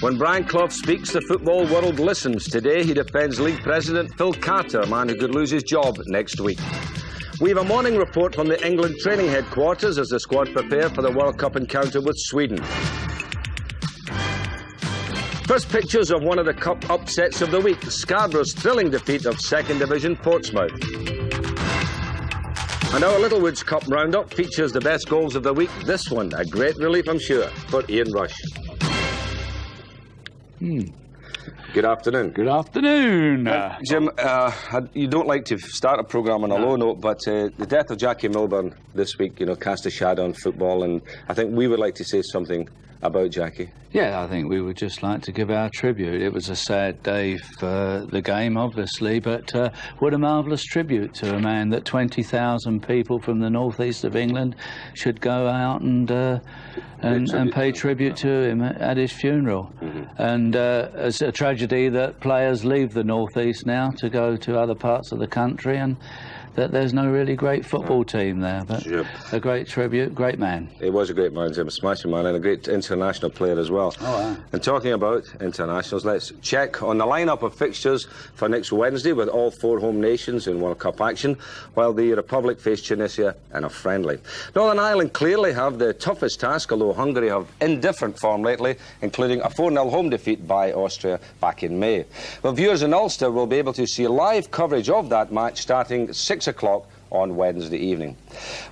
When Brian Clough speaks, the football world listens. Today he defends league president Phil Carter, a man who could lose his job next week. We have a morning report from the England training headquarters as the squad prepare for the World Cup encounter with Sweden. First pictures of one of the Cup upsets of the week, Scarborough's thrilling defeat of 2nd Division Portsmouth. And our Littlewoods Cup roundup features the best goals of the week. This one, a great relief, I'm sure, for Ian Rush. Good afternoon. Good afternoon. Jim, you don't like to start a programme on a low note, but the death of Jackie Milburn this week, cast a shadow on football, and I think we would like to say something about Jackie. Yeah, I think we would just like to give our tribute. It was a sad day for the game, obviously, but what a marvellous tribute to a man that 20,000 people from the northeast of England should go out and pay tribute to him at his funeral. And it's a tragedy that players leave the northeast now to go to other parts of the country, and that there's no really great football team there, but a great tribute, great man. He was a great man, Jim, a smashing man, and a great international player as well. And talking about internationals, let's check on the lineup of fixtures for next Wednesday with all 4 home nations in World Cup action, while the Republic face Tunisia in a friendly. Northern Ireland clearly have the toughest task, although Hungary have indifferent form lately, including a 4-0 home defeat by Austria back in May. Well, viewers in Ulster will be able to see live coverage of that match starting 6 o'clock on Wednesday evening.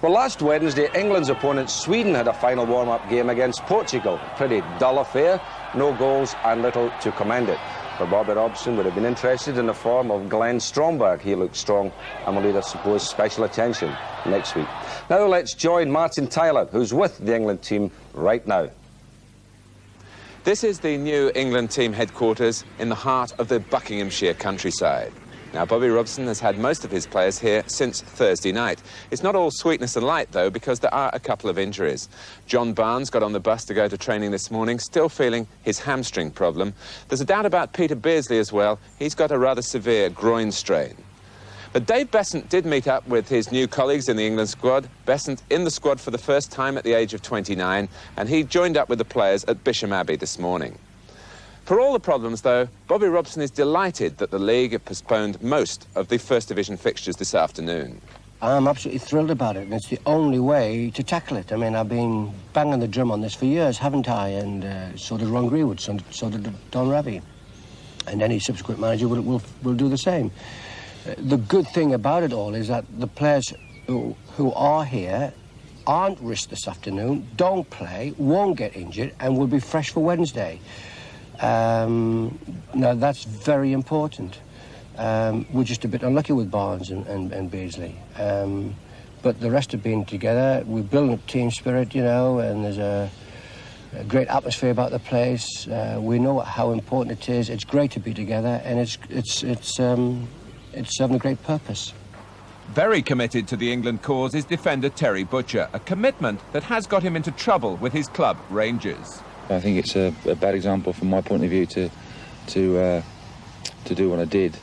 Well, last Wednesday, England's opponent Sweden had a final warm-up game against Portugal. Pretty dull affair, no goals and little to commend it. But Bobby Robson would have been interested in the form of Glenn Stromberg. He looks strong and will need, I suppose, special attention next week. Now let's join Martin Tyler, who's with the England team right now. This is the new England team headquarters in the heart of the Buckinghamshire countryside. Now, Bobby Robson has had most of his players here since Thursday night. It's not all sweetness and light, though, because there are a couple of injuries. John Barnes got on the bus to go to training this morning, still feeling his hamstring problem. There's a doubt about Peter Beardsley as well. He's got a rather severe groin strain. But Dave Besant did meet up with his new colleagues in the England squad. Besant in the squad for the first time at the age of 29, and he joined up with the players at Bisham Abbey this morning. For all the problems, though, Bobby Robson is delighted that the league have postponed most of the First Division fixtures this afternoon. I'm absolutely thrilled about it, and it's the only way to tackle it. I mean, I've been banging the drum on this for years, haven't I? And so did Ron Greenwood, so did Don Ravi. And any subsequent manager will do the same. The good thing about it all is that the players who are here aren't risked this afternoon, don't play, won't get injured, and will be fresh for Wednesday. Now, that's very important. We're just a bit unlucky with Barnes and Beardsley. But the rest have been together. We're building up team spirit, and there's a great atmosphere about the place. We know how important it is. It's great to be together, and it's serving a great purpose. Very committed to the England cause is defender Terry Butcher, a commitment that has got him into trouble with his club, Rangers. I think it's a bad example from my point of view to do what I did.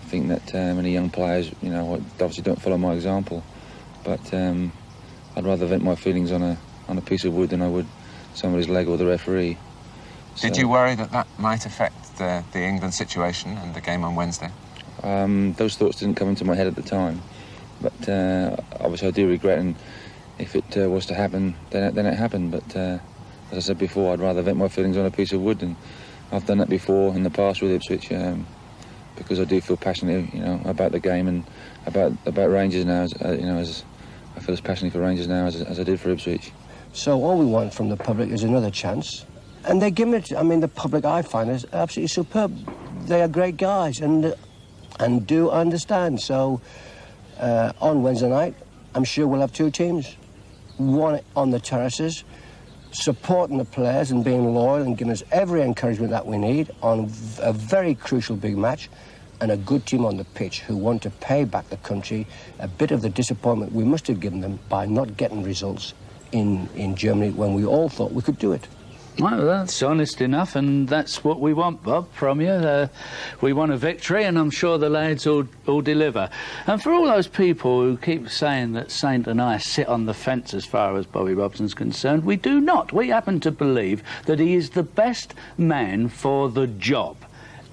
I think that many young players, obviously don't follow my example. But I'd rather vent my feelings on a piece of wood than I would somebody's leg or the referee. Did you worry that might affect the England situation and the game on Wednesday? Those thoughts didn't come into my head at the time. But obviously I do regret, and if it was to happen, then it happened. But as I said before, I'd rather vent my feelings on a piece of wood, and I've done that before in the past with Ipswich, because I do feel passionate, about the game and about Rangers now. As I feel as passionate for Rangers now as I did for Ipswich. So all we want from the public is another chance, and they give it. I mean, the public I find is absolutely superb. They are great guys and do understand. So on Wednesday night, I'm sure we'll have 2 teams, one on the terraces, supporting the players and being loyal and giving us every encouragement that we need on a very crucial big match, and a good team on the pitch who want to pay back the country a bit of the disappointment we must have given them by not getting results in Germany when we all thought we could do it. Well, that's honest enough, and that's what we want, Bob, from you. We want a victory, and I'm sure the lads will deliver. And for all those people who keep saying that Saint and I sit on the fence as far as Bobby Robson's concerned, we do not. We happen to believe that he is the best man for the job.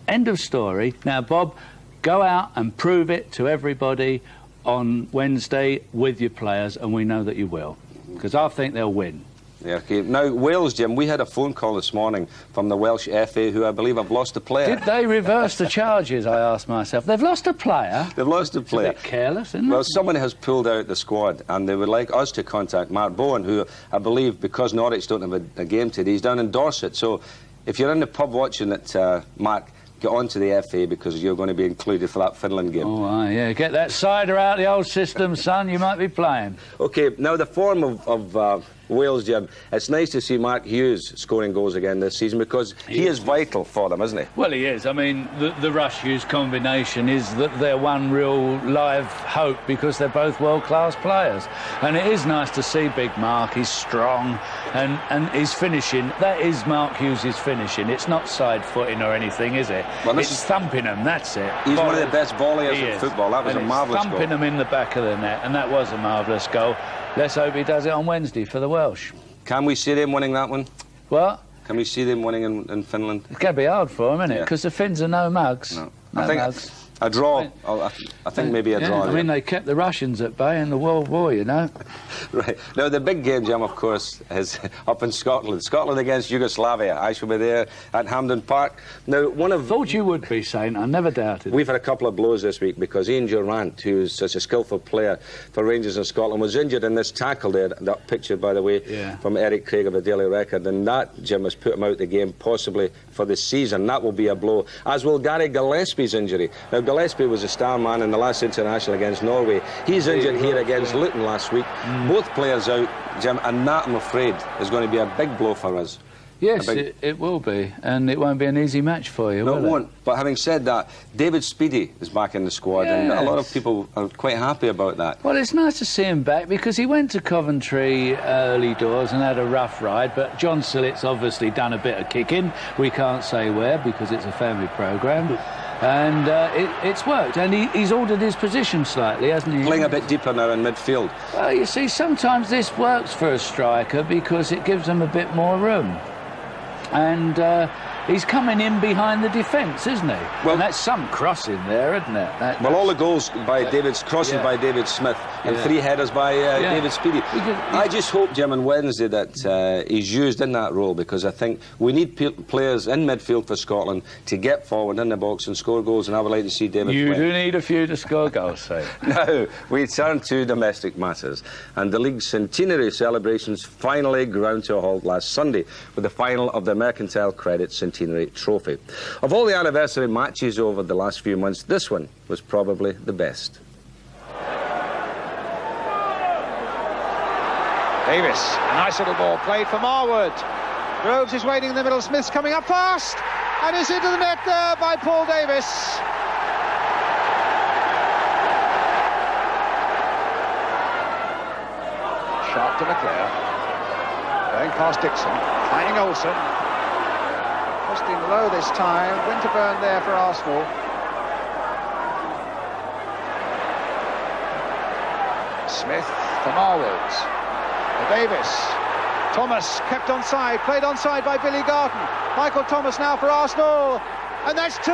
End of story. Now, Bob, go out and prove it to everybody on Wednesday with your players, and we know that you will, because I think they'll win. Yeah, okay. Now, Wales, Jim, we had a phone call this morning from the Welsh FA, who I believe have lost a player. Did they reverse the charges, I asked myself? They've lost a player? They've lost a player. It's a bit careless, isn't Well, it? someone has pulled out the squad, and they would like us to contact Mark Bowen, who I believe, because Norwich don't have a game today, he's down in Dorset. So if you're in the pub watching it, Mark, get on to the FA, because you're going to be included for that Finland game. Oh, yeah. Get that cider out of the old system, son. You might be playing. OK, now the form of Wales, Jim, it's nice to see Mark Hughes scoring goals again this season, because he is vital for them, isn't he? Well, he is. I mean, the Rush-Hughes combination is that they're one real live hope, because they're both world-class players. And it is nice to see Big Mark. He's strong, and he's finishing. That is Mark Hughes' finishing. It's not side-footing or anything, is it? Well, it's thumping them, that's it. He's one of the best volleyers in football. That was a marvellous goal. Thumping them in the back of the net, and that was a marvellous goal. Let's hope he does it on Wednesday for the Welsh. Can we see them winning that one? What? Can we see them winning in Finland? It's going to be hard for them, isn't it? Because the Finns are no mugs. No. No I think mugs. a draw. I think maybe a draw. I mean, they kept the Russians at bay in the World War, you know. Right. Now, the big game, Jim, of course, is up in Scotland. Scotland against Yugoslavia. I shall be there at Hampden Park. Now, Thought you would be, Saint. I never doubted. We've had a couple of blows this week, because Ian Durant, who's such a skillful player for Rangers in Scotland, was injured in this tackle there. That picture, by the way, from Eric Craig of the Daily Record. And that, Jim, has put him out the game, possibly for the season. That will be a blow. As will Gary Gillespie's injury. Now, Gillespie was a star man in the last international against Norway. He's injured here against Luton last week. Both players out, Jim, and that, I'm afraid, is going to be a big blow for us. Yes, it will be, and it won't be an easy match for you, No, will it won't. But having said that, David Speedie is back in the squad, and a lot of people are quite happy about that. Well, it's nice to see him back, because he went to Coventry early doors and had a rough ride, but John Sillett's obviously done a bit of kicking. We can't say where, because it's a family programme. And it's worked, and he's altered his position slightly, hasn't he? Playing a bit deeper now in midfield. Well, you see, sometimes this works for a striker, because it gives them a bit more room. And he's coming in behind the defence, isn't he? Well, and that's some crossing there, isn't it? Well, all the goals by David's crosses by David Smith, and 3 headers by David Speedie. I just hope, Jim, on Wednesday that he's used in that role, because I think we need players in midfield for Scotland to get forward in the box and score goals, and I would like to see David You play. do need a few to score goals, say. Now, we turn to domestic matters, and the league's centenary celebrations finally ground to a halt last Sunday with the final of the Mercantile Credit Centenary Trophy. Of all the anniversary matches over the last few months, this one was probably the best. Davis, a nice little ball played for Marwood. Groves is waiting in the middle, Smith's coming up fast, and is into the net there by Paul Davis. Sharp to Leclerc, going past Dixon, finding Olsen. Twisting low this time. Winterburn there for Arsenal. Smith for Marwood. For Davis. Thomas kept onside, played onside by Billy Garton. Michael Thomas now for Arsenal. And that's 2.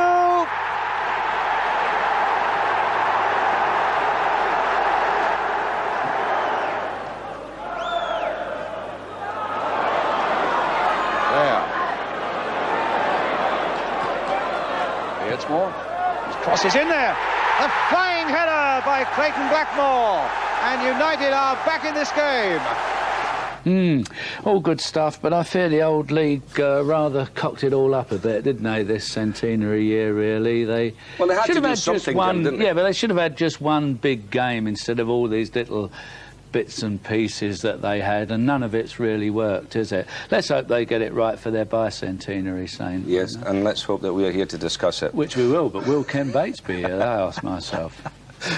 His cross is in there. A flying header by Clayton Blackmore. And United are back in this game. All good stuff, but I fear the old league rather cocked it all up a bit, didn't they, this centenary year, really? They had should to have do had something, just one, didn't they? yeah, but they should have had just one big game instead of all these little bits and pieces that they had, and none of it's really worked, is it? Let's hope they get it right for their bicentenary, Saint. Yes, and let's hope that we are here to discuss it. Which we will, but will Ken Bates be here? I ask myself.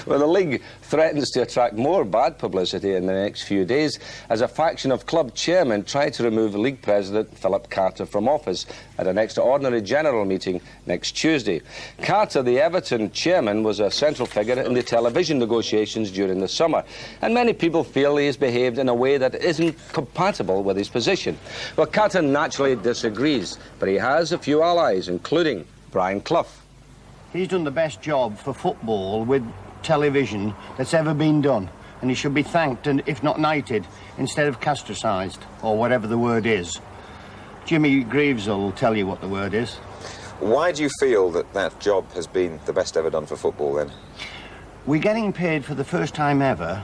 Well, the league threatens to attract more bad publicity in the next few days as a faction of club chairmen try to remove league president Philip Carter from office at an extraordinary general meeting next Tuesday. Carter, the Everton chairman, was a central figure in the television negotiations during the summer, and many people feel he has behaved in a way that isn't compatible with his position. Well, Carter naturally disagrees, but he has a few allies, including Brian Clough. He's done the best job for football with television that's ever been done, and he should be thanked, and if not knighted, instead of castracised, or whatever the word is. Jimmy Greaves will tell you what the word is. Why do you feel that that job has been the best ever done for football, then? We're getting paid for the first time ever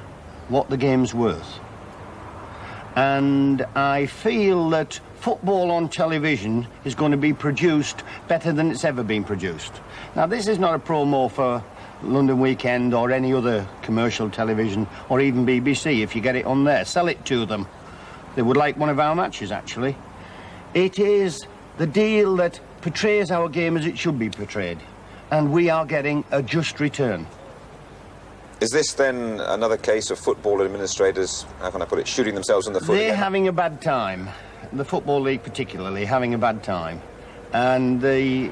what the game's worth. And I feel that football on television is going to be produced better than it's ever been produced. Now, this is not a promo for London Weekend or any other commercial television, or even BBC. If you get it on there, sell it to them. They would like one of our matches, actually. It is the deal that portrays our game as it should be portrayed, and we are getting a just return. Is this then another case of football administrators, how can I put it, shooting themselves in the foot? They're having a bad time. The Football League particularly having a bad time. And the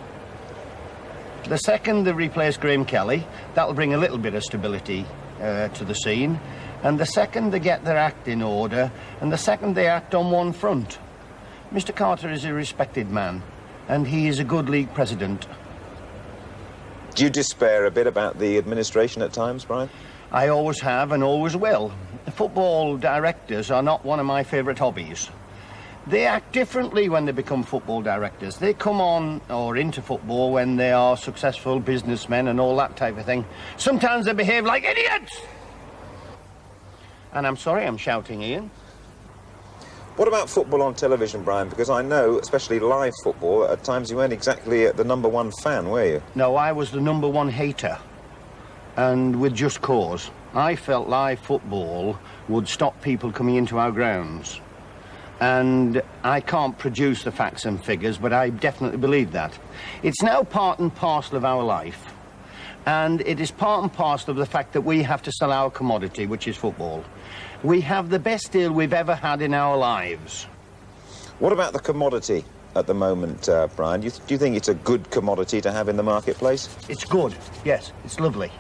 second they replace Graham Kelly, that'll bring a little bit of stability to the scene. And the second they get their act in order, and the second they act on one front. Mr. Carter is a respected man, and he is a good league president. Do you despair a bit about the administration at times, Brian? I always have and always will. The football directors are not one of my favourite hobbies. They act differently when they become football directors. They come on or into football when they are successful businessmen and all that type of thing. Sometimes they behave like idiots! And I'm sorry I'm shouting, Ian. What about football on television, Brian? Because I know, especially live football, at times you weren't exactly the #1 fan, were you? No, I was the #1 hater. And with just cause. I felt live football would stop people coming into our grounds. And I can't produce the facts and figures, but I definitely believe that. It's now part and parcel of our life. And it is part and parcel of the fact that we have to sell our commodity, which is football. We have the best deal we've ever had in our lives. What about the commodity at the moment, Brian? Do you think it's a good commodity to have in the marketplace? It's good, yes, it's lovely.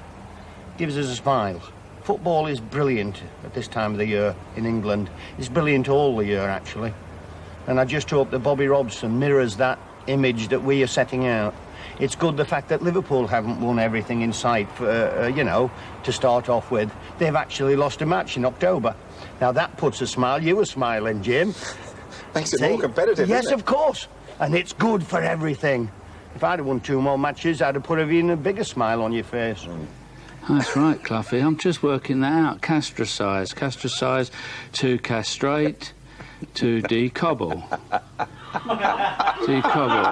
Gives us a smile. Football is brilliant at this time of the year in England. It's brilliant all the year, actually. And I just hope that Bobby Robson mirrors that image that we are setting out. It's good the fact that Liverpool haven't won everything in sight, you know, to start off with. They've actually lost a match in October. Now, that puts a smile. You were smiling, Jim. Makes it more competitive, Yes, doesn't it? of course. And it's good for everything. If I'd have won 2 more matches, I'd have put even a bigger smile on your face. That's right, Cloughie. I'm just working that out. Castricise. Castricise to castrate to decobble. Decobble.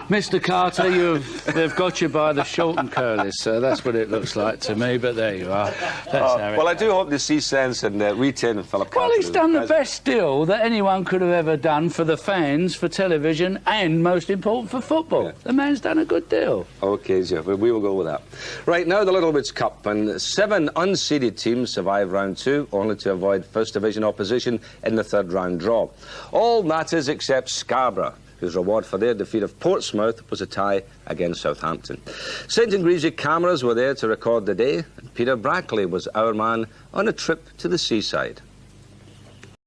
Mr. Carter, they've got you by the short and curlies, sir. That's what it looks like to me, but there you are. Well, I do hope they see sense and retain Philip Carter. Well, he's done the best deal that anyone could have ever done for the fans, for television, and, most important, for football. Yeah. The man's done a good deal. OK, Jeff, we will go with that. Right, now the Littlewoods Cup, and 7 unseeded teams survive round 2, only to avoid First Division opposition in the 3rd round draw. All matters except Scarborough, whose reward for their defeat of Portsmouth was a tie against Southampton. St and Greavsie cameras were there to record the day, and Peter Brackley was our man on a trip to the seaside.